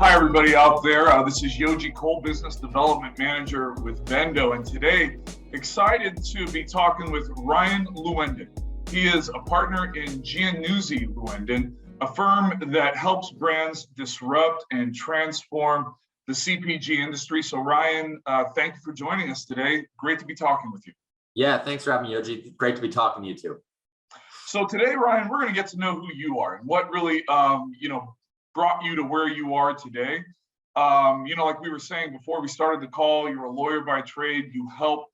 Hi, everybody out there. This is Yoji Cole, Business Development Manager with Vendo. And today, excited to be talking with Ryan Lewendon. He is a partner in Giannuzzi Lewendon, a firm that helps brands disrupt and transform the CPG industry. So Ryan, thank you for joining us today. Great to be talking with you. Yeah, thanks for having me, Yoji. Great to be talking to you too. So today, Ryan, we're going to get to know who you are and what really, brought you to where you are today. Like we were saying before we started the call, you're a lawyer by trade. You help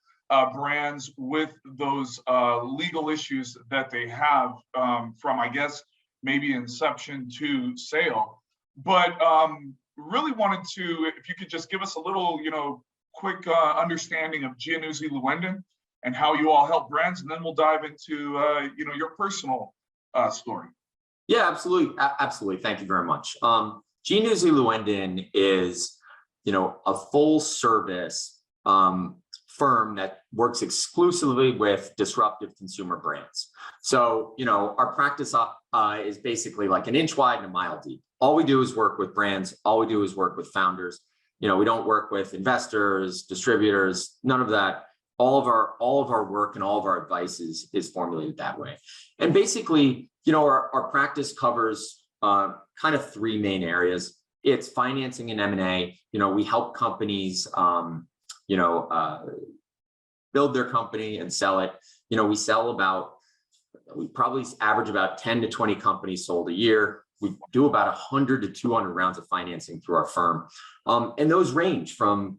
brands with those legal issues that they have from, I guess, maybe inception to sale. But really wanted to, if you could just give us a little, quick understanding of Giannuzzi Lewendon and how you all help brands, and then we'll dive into, your personal story. Yeah, absolutely. Absolutely. Thank you very much. Giannuzzi Lewendon is, a full service firm that works exclusively with disruptive consumer brands. So, our practice is basically like an inch wide and a mile deep. All we do is work with brands. All we do is work with founders. We don't work with investors, distributors, none of that. All of our work and all of our advice is formulated that way. And basically, our practice covers kind of three main areas. It's financing and M&A. We help companies, build their company and sell it. We probably average about 10 to 20 companies sold a year. We do about 100 to 200 rounds of financing through our firm. And those range from,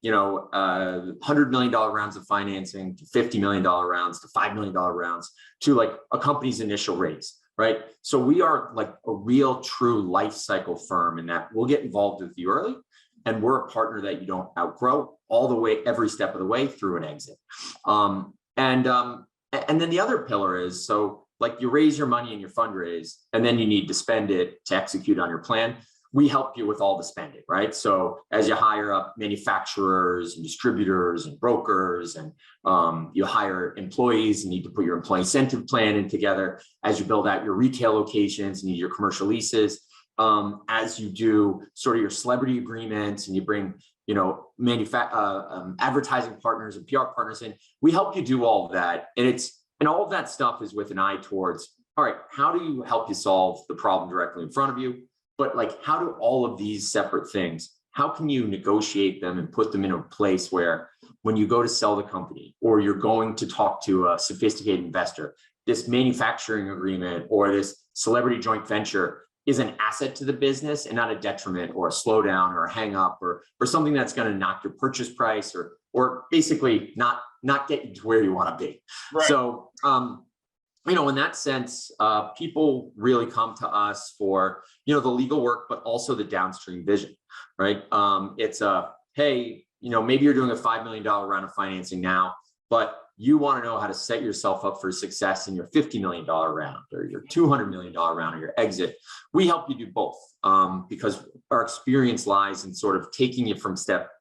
$100 million rounds of financing to $50 million rounds to $5 million rounds to like a company's initial raise, right? So we are like a real true life cycle firm in that we'll get involved with you early, and we're a partner that you don't outgrow all the way, every step of the way through an exit. And then the other pillar is, so like you raise your money in your fundraise, and then you need to spend it to execute on your plan. We help you with all the spending, right? So as you hire up manufacturers and distributors and brokers, and you hire employees, you need to put your employee incentive plan in together. As you build out your retail locations, you need your commercial leases. As you do sort of your celebrity agreements, and you bring, advertising partners and PR partners in, we help you do all of that. And all of that stuff is with an eye towards, all right, how do you help you solve the problem directly in front of you? But like, how do all of these separate things, how can you negotiate them and put them in a place where when you go to sell the company, or you're going to talk to a sophisticated investor, this manufacturing agreement or this celebrity joint venture is an asset to the business and not a detriment or a slowdown or a hang up or something that's going to knock your purchase price or basically not get you to where you want to be. Right. So, in that sense, people really come to us for, the legal work, but also the downstream vision, right? It's hey, maybe you're doing a $5 million round of financing now, but you want to know how to set yourself up for success in your $50 million round or your $200 million round or your exit. We help you do both because our experience lies in sort of taking you from step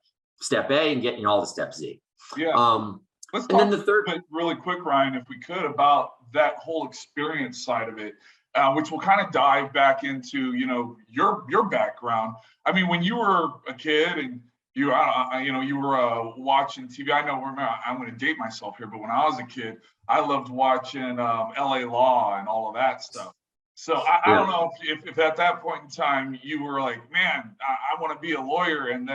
A and getting you all to step Z. Yeah. Let's talk the third bit really quick, Ryan, if we could, about that whole experience side of it, which will kind of dive back into, your background. I mean, when you were a kid and you were watching TV. Remember, I'm going to date myself here, but when I was a kid, I loved watching LA Law and all of that stuff. So I don't know if at that point in time you were like, man, I want to be a lawyer, and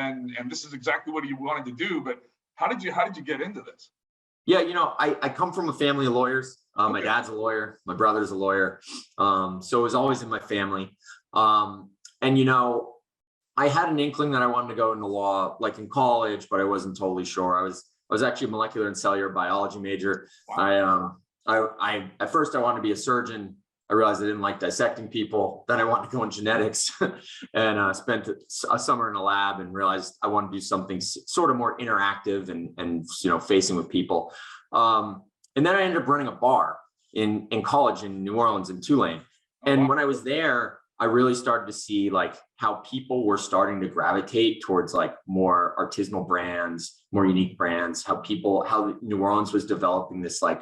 this is exactly what you wanted to do. But how did you get into this? Yeah, I come from a family of lawyers. Okay. My dad's a lawyer. My brother's a lawyer. So it was always in my family. I had an inkling that I wanted to go into law, like in college, but I wasn't totally sure. I was actually a molecular and cellular biology major. Wow. At first I wanted to be a surgeon. I realized I didn't like dissecting people. Then I wanted to go in genetics and spent a summer in a lab and realized I wanted to do something sort of more interactive and facing with people. And then I ended up running a bar in college in New Orleans in Tulane. And when I was there, I really started to see like how people were starting to gravitate towards like more artisanal brands, more unique brands, how New Orleans was developing this like,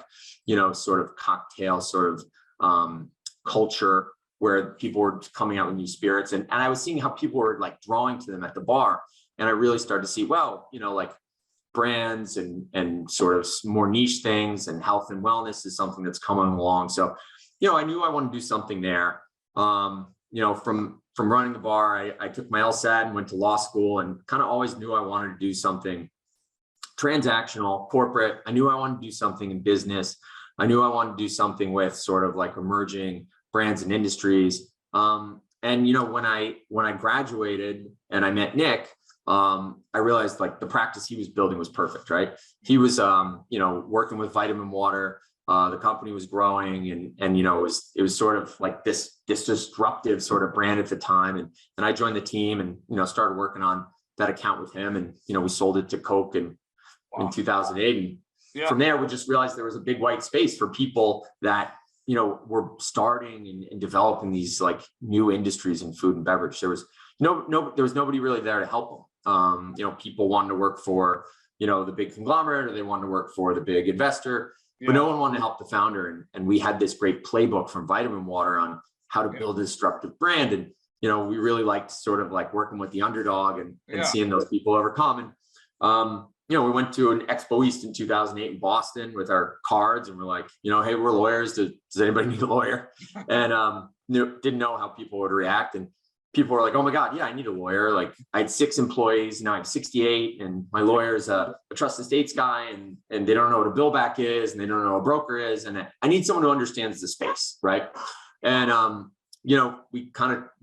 sort of cocktail sort of culture where people were coming out with new spirits, and I was seeing how people were like drawing to them at the bar. And I really started to see, well, like brands and sort of more niche things, and health and wellness is something that's coming along. So, I knew I wanted to do something there. From running the bar, I took my LSAT and went to law school, and kind of always knew I wanted to do something transactional, corporate. I knew I wanted to do something in business. I knew I wanted to do something with sort of like emerging brands and industries. And when I graduated and I met Nick, I realized like the practice he was building was perfect, right? He was, working with vitamin water. The company was growing, and it was sort of like this disruptive sort of brand at the time. And I joined the team and, started working on that account with him. And, we sold it to Coke in 2008. And from there, we just realized there was a big white space for people that, were starting and developing these like new industries in food and beverage. There was there was nobody really there to help them. People wanted to work for, the big conglomerate, or they wanted to work for the big investor. But no one wanted to help the founder. And we had this great playbook from Vitamin Water on how to build a disruptive brand. And, we really liked sort of like working with the underdog and seeing those people overcome. And, we went to an Expo East in 2008 in Boston with our cards, and we're like, hey, we're lawyers. Does anybody need a lawyer? And didn't know how people would react. And people were like, oh my God, yeah, I need a lawyer. Like I had 6 employees, now I have 68, and my lawyer is a trust estates guy, and they don't know what a bill back is, and they don't know what a broker is. And I need someone who understands the space, right? And,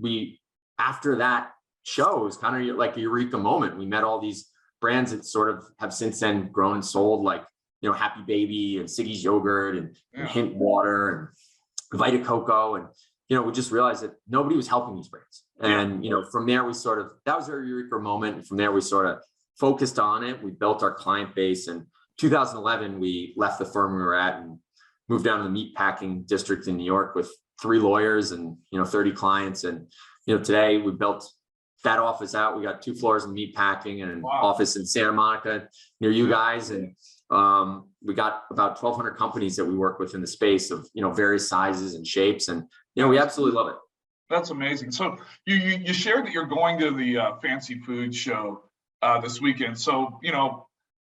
we after that show, it was kind of like a eureka moment. We met all these brands that sort of have since then grown and sold, like, Happy Baby and Siggy's Yogurt and Hint Water and Vita Coco. And, we just realized that nobody was helping these brands. And, from there, that was our eureka moment. And from there, we sort of focused on it. We built our client base. In 2011, we left the firm we were at and moved down to the meatpacking district in New York with 3 lawyers and, 30 clients. And, today we built that office out. We got 2 floors in meatpacking and an office in Santa Monica near you guys. And we got about 1,200 companies that we work with in the space of, various sizes and shapes. And, we absolutely love it. That's amazing. So you shared that you're going to the fancy food show this weekend. So,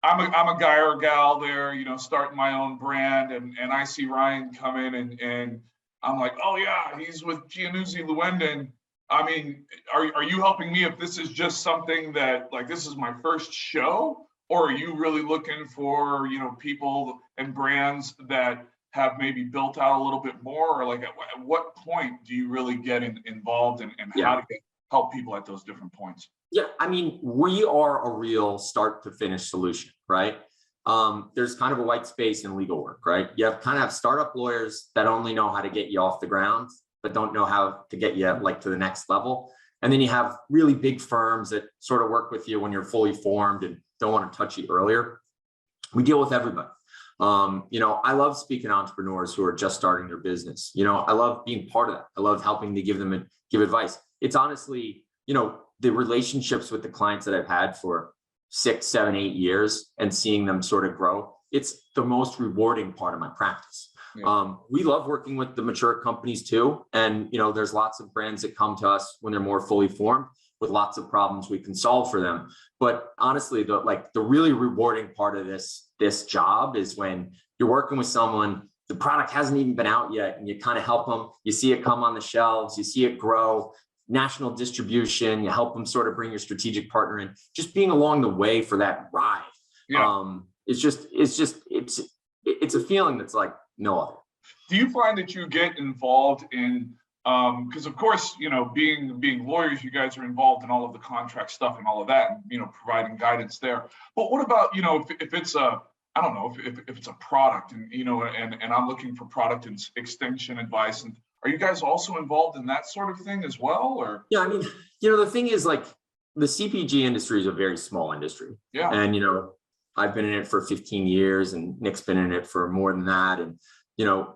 I'm a guy or a gal there, starting my own brand, and I see Ryan come in and I'm like, oh yeah, he's with Giannuzzi Lewendon. I mean, are you helping me if this is just something that like, this is my first show, or are you really looking for, people and brands that have maybe built out a little bit more, or like at what point do you really get involved and how to help people at those different points? Yeah, I mean, we are a real start to finish solution, right? There's kind of a white space in legal work, right? You have startup lawyers that only know how to get you off the ground, but don't know how to get you like to the next level. And then you have really big firms that sort of work with you when you're fully formed and don't want to touch you earlier. We deal with everybody. I love speaking to entrepreneurs who are just starting their business. I love being part of that. I love helping to give advice. It's honestly, the relationships with the clients that I've had for 6, 7, 8 years and seeing them sort of grow. It's the most rewarding part of my practice. We love working with the mature companies too. And, there's lots of brands that come to us when they're more fully formed with lots of problems we can solve for them. But honestly, the really rewarding part of this job is when you're working with someone, the product hasn't even been out yet, and you kind of help them. You see it come on the shelves, you see it grow, national distribution, you help them sort of bring your strategic partner in, just being along the way for that ride. It's a feeling that's like no other. Do you find that you get involved in, because of course, being lawyers, you guys are involved in all of the contract stuff and all of that, and, providing guidance there. But what about, if it's a, I don't know, if it's a product and, and I'm looking for product extension advice, and are you guys also involved in that sort of thing as well? Or yeah, I mean, the thing is, like, the CPG industry is a very small industry. Yeah. And, I've been in it for 15 years and Nick's been in it for more than that. And,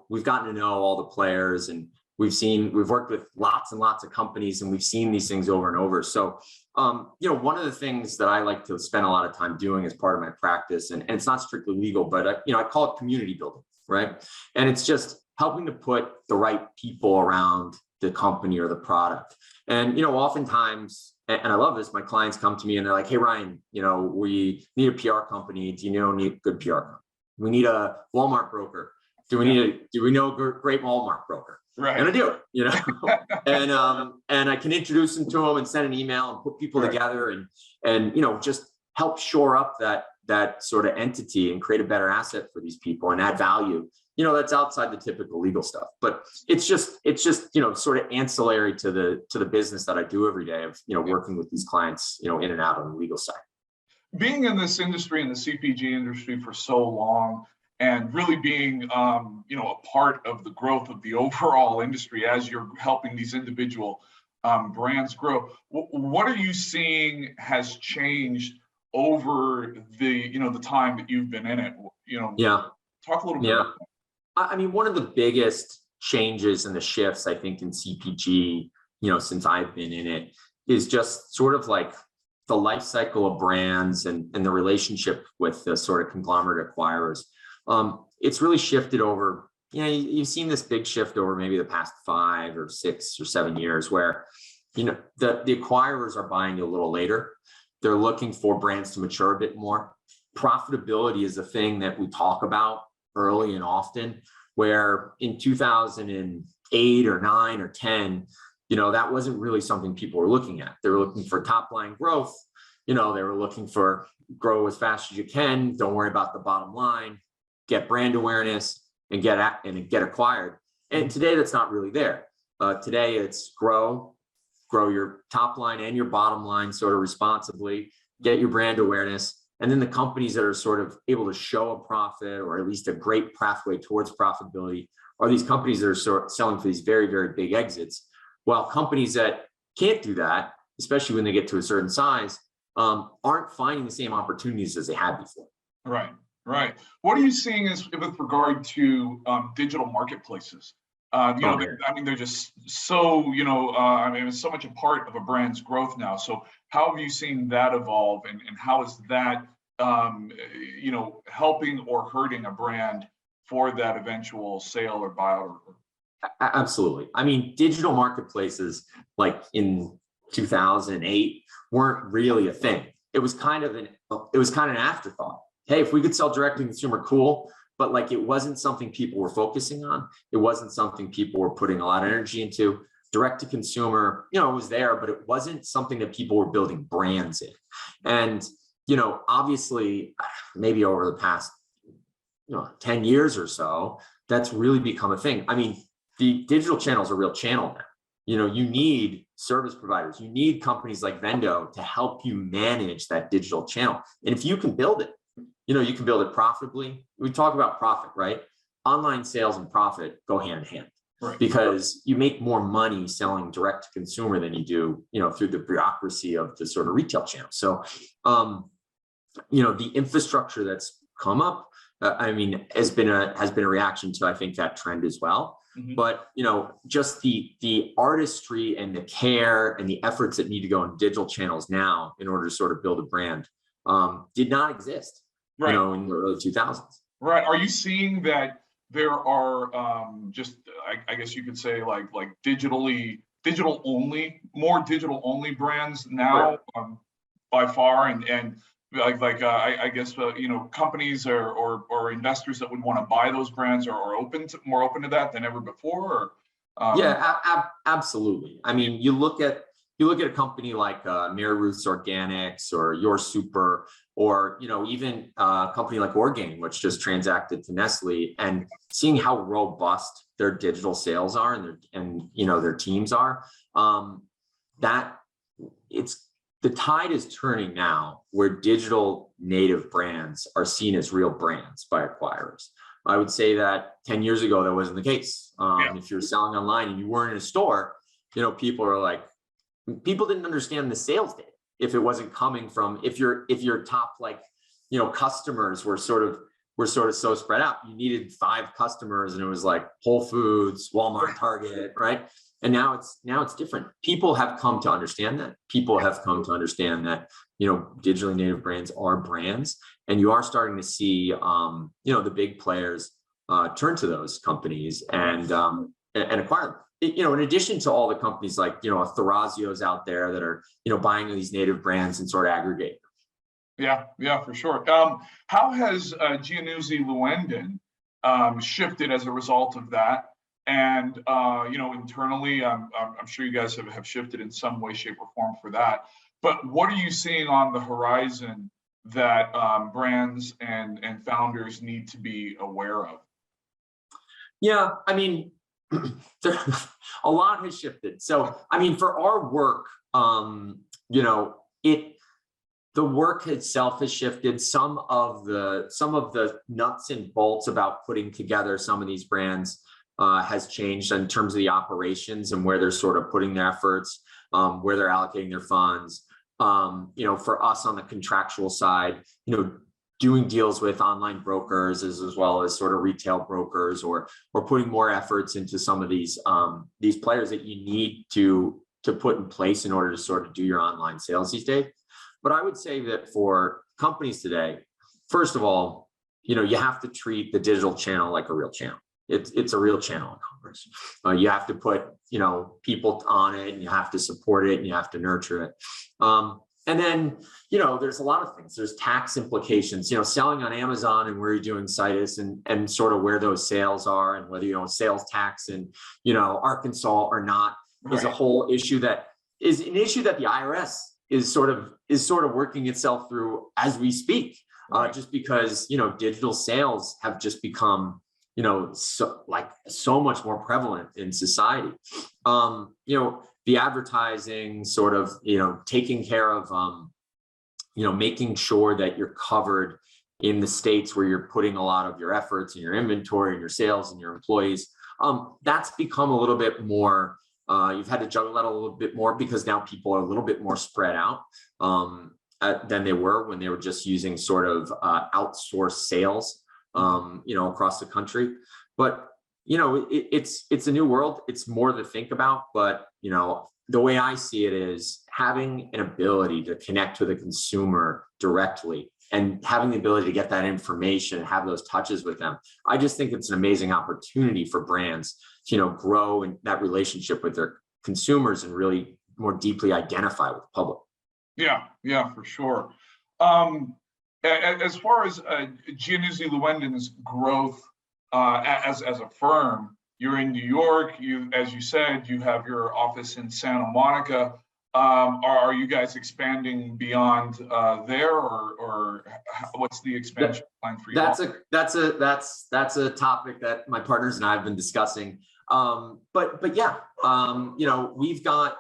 we've gotten to know all the players, and we've worked with lots and lots of companies, and we've seen these things over and over. So, one of the things that I like to spend a lot of time doing as part of my practice, and it's not strictly legal, but I call it community building, right? And it's just helping to put the right people around the company or the product. And, oftentimes, and I love this, my clients come to me and they're like, hey, Ryan, we need a PR company. Do you need a good PR company? We need a Walmart broker. Do we know a great Walmart broker? Right. And I do, and I can introduce them to them and send an email and put people together and just help shore up that sort of entity and create a better asset for these people and add value. That's outside the typical legal stuff, but it's just sort of ancillary to the business that I do every day of working with these clients in and out on the legal side. Being in this industry, in the CPG industry for so long, and really being a part of the growth of the overall industry as you're helping these individual brands grow, what are you seeing has changed over the time that you've been in it? Talk a little bit about that. I mean, one of the biggest changes and the shifts, I think, in CPG, since I've been in it, is just sort of like the life cycle of brands and the relationship with the sort of conglomerate acquirers. It's really shifted over, you've seen this big shift over maybe the past 5 or 6 or 7 years where, the acquirers are buying a little later. They're looking for brands to mature a bit more. Profitability is a thing that we talk about early and often, where in 2008 or 9 or 10, that wasn't really something people were looking at. They were looking for top line growth. They were looking for grow as fast as you can. Don't worry about the bottom line, get brand awareness and get acquired. And today that's not really there. Today it's grow your top line and your bottom line sort of responsibly, get your brand awareness. And then the companies that are sort of able to show a profit or at least a great pathway towards profitability are these companies that are sort of selling for these very, very big exits. While companies that can't do that, especially when they get to a certain size, aren't finding the same opportunities as they had before. Right. What are you seeing with regard to digital marketplaces? They're just so, it's so much a part of a brand's growth now. So how have you seen that evolve and how is that, helping or hurting a brand for that eventual sale or buyout? Absolutely. I mean, digital marketplaces like in 2008 weren't really a thing. It was kind of an afterthought. Hey, if we could sell direct to consumer, cool. But like, it wasn't something people were focusing on. It wasn't something people were putting a lot of energy into. Direct to consumer, it was there, but it wasn't something that people were building brands in. And, obviously, maybe over the past, 10 years or so, that's really become a thing. I mean, the digital channel is a real channel now. You need service providers. You need companies like Vendo to help you manage that digital channel. And if you can build it, you can build it profitably. We talk about profit, right? Online sales and profit go hand in hand, right? Because you make more money selling direct to consumer than you do, through the bureaucracy of the sort of retail channel. So, the infrastructure that's come up, has been a reaction to, I think, that trend as well. Mm-hmm. But, just the artistry and the care and the efforts that need to go in digital channels now in order to sort of build a brand did not exist. Right. In the early 2000s. Right. Are you seeing that there are I guess you could say like more digital only brands now, right, by far, and I guess companies or investors that would want to buy those brands are more open to that than ever before? Or, absolutely. I mean, you look at a company like Mary Ruth's Organics or Your Super, or even a company like Orgain, which just transacted to Nestle, and seeing how robust their digital sales are and their teams are, that the tide is turning now where digital native brands are seen as real brands by acquirers. I would say that 10 years ago that wasn't the case. If you're selling online and you weren't in a store, people didn't understand the sales data if it wasn't coming from, if your top customers were sort of so spread out. You needed 5 customers and it was like Whole Foods, Walmart, Target, right? And now it's different. People have come to understand that. People have come to understand that digitally native brands are brands, and you are starting to see the big players turn to those companies and acquire them. In addition to all the companies like, a Therasio's out there that are, buying these native brands and sort of aggregate. Yeah, for sure. How has Giannuzzi Lewendon shifted as a result of that? And internally, I'm sure you guys have shifted in some way, shape, or form for that. But what are you seeing on the horizon that brands and founders need to be aware of? Yeah, I mean, a lot has shifted. So, I mean, for our work, the work itself has shifted. Some of the nuts and bolts about putting together some of these brands has changed in terms of the operations and where they're sort of putting their efforts, where they're allocating their funds. For us on the contractual side, doing deals with online brokers as well as sort of retail brokers, or putting more efforts into some of these players that you need to put in place in order to sort of do your online sales these days. But I would say that for companies today, first of all, you have to treat the digital channel like a real channel. It's a real channel in commerce. You have to put, people on it, and you have to support it, and you have to nurture it. And then, there's a lot of things. There's tax implications, selling on Amazon and where you're doing situs and sort of where those sales are, and whether, sales tax in, Arkansas or not, is a whole issue that is an issue that the IRS is sort of working itself through as we speak, just because, digital sales have just become, so much more prevalent in society. The advertising sort of, taking care of, making sure that you're covered in the states where you're putting a lot of your efforts and your inventory and your sales and your employees. That's become a little bit more, you've had to juggle that a little bit more, because now people are a little bit more spread out than they were when they were just using sort of outsourced sales, across the country. But it's a new world. It's more to think about. But the way I see it is having an ability to connect with a consumer directly and having the ability to get that information and have those touches with them. I just think it's an amazing opportunity for brands to grow in that relationship with their consumers and really more deeply identify with the public. Yeah, for sure. As far as Giannuzzi Lewendon's growth as a firm, you're in New York. As you said, you have your office in Santa Monica. Are you guys expanding beyond there, or what's the expansion plan for you? That's a topic that my partners and I have been discussing. But yeah, we've got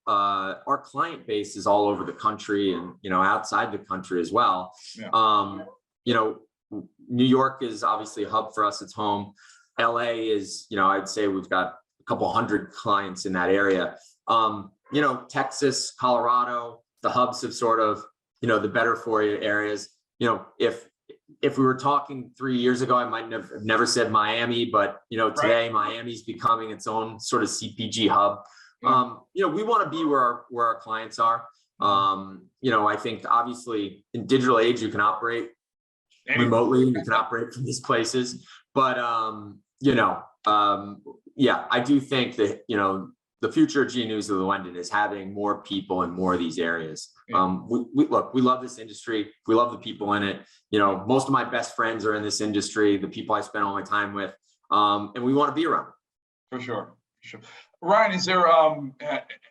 our client base is all over the country and outside the country as well. New York is obviously a hub for us. It's home. LA is, I'd say we've got a couple hundred clients in that area. Texas, Colorado, the hubs have sort of, the better for you areas. If we were talking 3 years ago, I might have never said Miami, but today Miami's becoming its own sort of CPG hub. We want to be where our clients are. I think obviously in digital age, you can operate remotely, you can operate from these places, but I do think that the future of Giannuzzi Lewendon is having more people in more of these areas. We love this industry. We love the people in it. Most of my best friends are in this industry, the people I spend all my time with, and we want to be around. For sure. Ryan, is there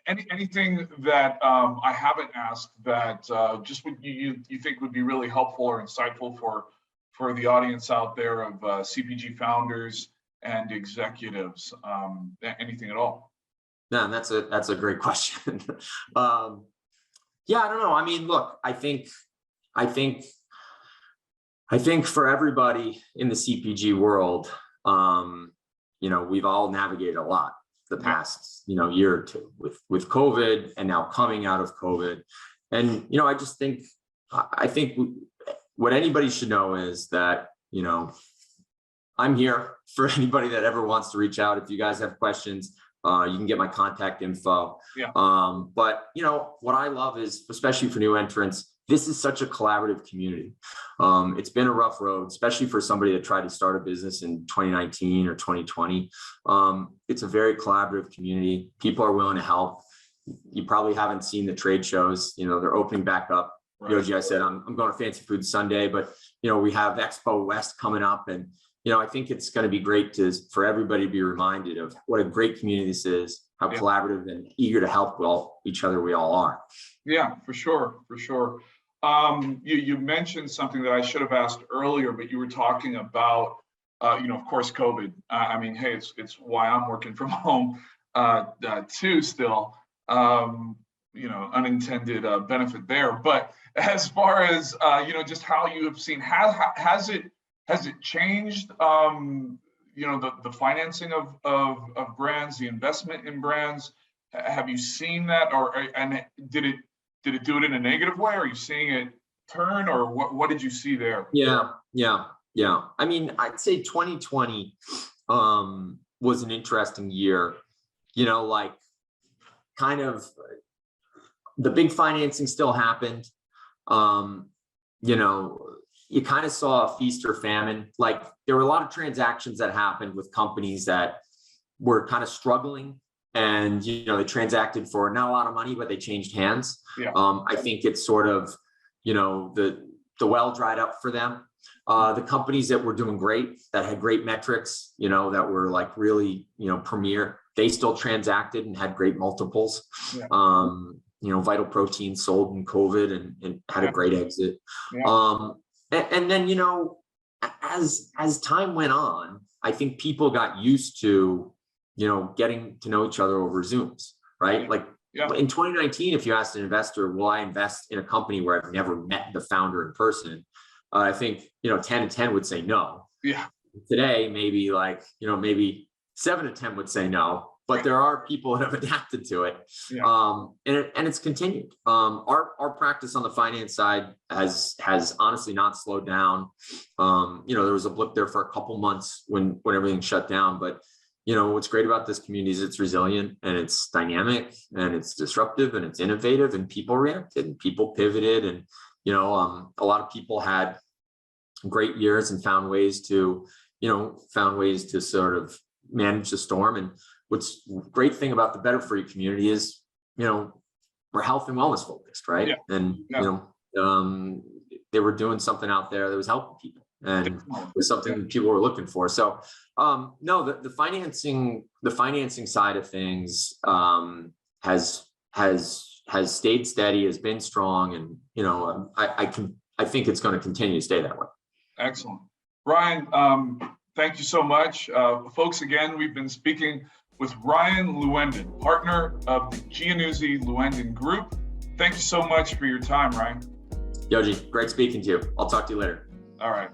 anything that I haven't asked that just would you think would be really helpful or insightful for the audience out there of CPG founders and executives? Anything at all? No, that's a great question. I don't know. I mean, look, I think for everybody in the CPG world, we've all navigated a lot the past, year or two with COVID and now coming out of COVID. And, I think what anybody should know is that, I'm here for anybody that ever wants to reach out. If you guys have questions, you can get my contact info. But what I love is, especially for new entrants, this is such a collaborative community. It's been a rough road, especially for somebody that tried to start a business in 2019 or 2020. It's a very collaborative community. People are willing to help. You probably haven't seen the trade shows, they're opening back up. Right. Yoji, I said, I'm going to Fancy Food Sunday, but, we have Expo West coming up, and, I think it's going to be great for everybody to be reminded of what a great community this is, how collaborative and eager to help each other we all are. Yeah, for sure. You mentioned something that I should have asked earlier, but you were talking about, of course, COVID. I mean, hey, it's why I'm working from home too still, unintended benefit there. But as far as, just how you have seen, has it changed, the financing of brands, the investment in brands? Have you seen that, and did it do it in a negative way? Are you seeing it turn, or what did you see there? Yeah. I mean, I'd say 2020 was an interesting year. Kind of the big financing still happened. You kind of saw a feast or famine. Like, there were a lot of transactions that happened with companies that were kind of struggling, and they transacted for not a lot of money, but they changed hands. Yeah. I think it's sort of the well dried up for them. The companies that were doing great, that had great metrics, that were like really premier, they still transacted and had great multiples. Yeah. Vital Protein sold in COVID and had a great exit. Yeah. And then, as time went on, I think people got used to, getting to know each other over Zooms, right? Like, in 2019, if you asked an investor, will I invest in a company where I've never met the founder in person? I think, 10 to 10 would say no. Yeah. Today, maybe maybe 7 to 10 would say no, but there are people that have adapted to it. Yeah. And it's continued. Our practice on the finance side has honestly not slowed down. There was a blip there for a couple months when everything shut down, but what's great about this community is it's resilient, and it's dynamic, and it's disruptive, and it's innovative, and people reacted and people pivoted, and a lot of people had great years and found ways to sort of manage the storm. And what's great thing about the Better For You community is, we're health and wellness focused, right? Yeah. And they were doing something out there that was helping people, and it was something that people were looking for. So no, the financing side of things has stayed steady, has been strong, and I think it's going to continue to stay that way. Excellent. Ryan, thank you so much. Folks, again, we've been speaking with Ryan Lewendon, partner of the Giannuzzi Lewendon Group. Thank you so much for your time, Ryan. Yoji, great speaking to you. I'll talk to you later. All right.